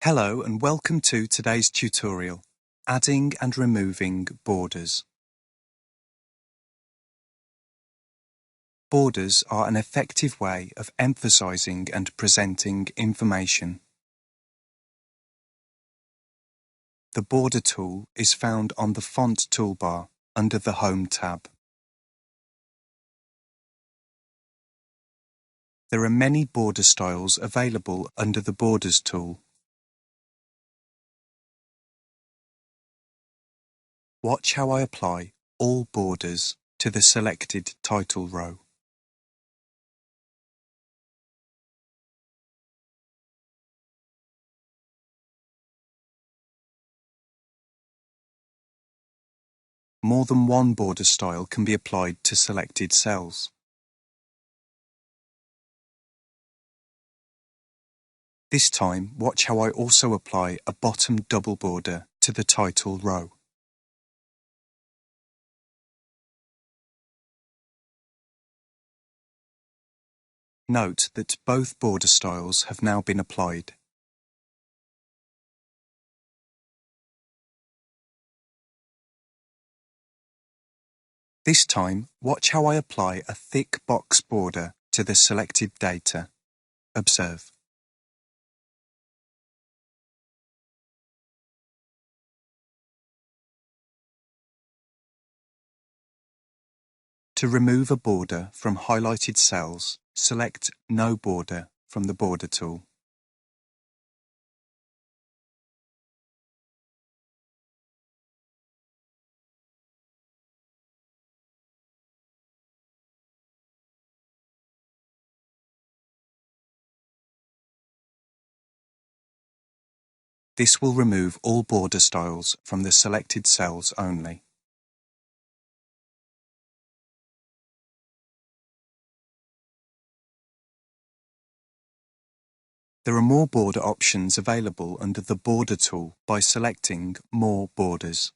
Hello and welcome to today's tutorial, Adding and Removing Borders. Borders are an effective way of emphasizing and presenting information. The Border tool is found on the Font toolbar under the Home tab. There are many border styles available under the Borders tool. Watch how I apply all borders to the selected title row. More than one border style can be applied to selected cells. This time, watch how I also apply a bottom double border to the title row. Note that both border styles have now been applied. This time, watch how I apply a thick box border to the selected data. Observe. To remove a border from highlighted cells, select No Border from the Border tool. This will remove all border styles from the selected cells only. There are more border options available under the Border tool by selecting More Borders.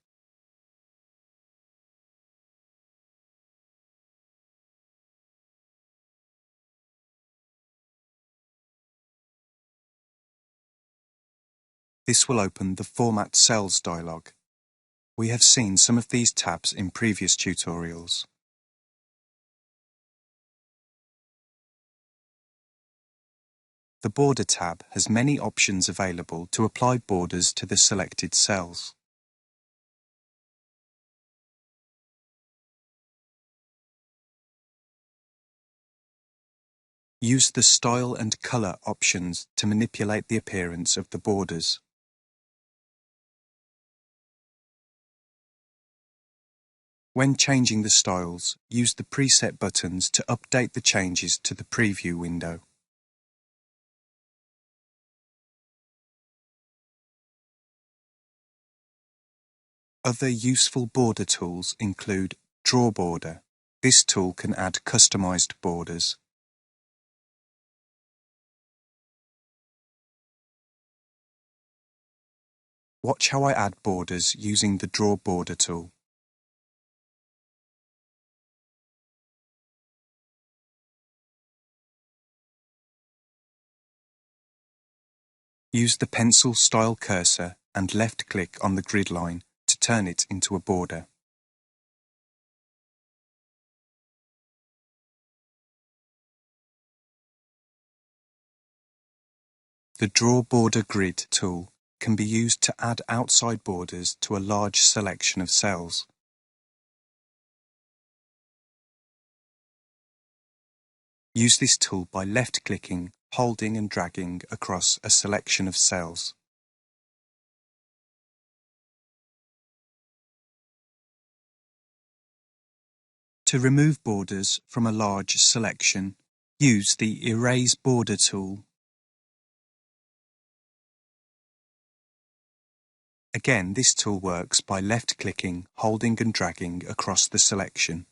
This will open the Format Cells dialog. We have seen some of these tabs in previous tutorials. The Border tab has many options available to apply borders to the selected cells. Use the Style and Colour options to manipulate the appearance of the borders. When changing the styles, use the preset buttons to update the changes to the preview window. Other useful border tools include Draw Border. This tool can add customized borders. Watch how I add borders using the Draw Border tool. Use the pencil style cursor and left-click on the grid line to turn it into a border. The Draw Border Grid tool can be used to add outside borders to a large selection of cells. Use this tool by left-clicking, holding and dragging across a selection of cells. To remove borders from a large selection, use the Erase Border tool. Again, this tool works by left-clicking, holding and dragging across the selection.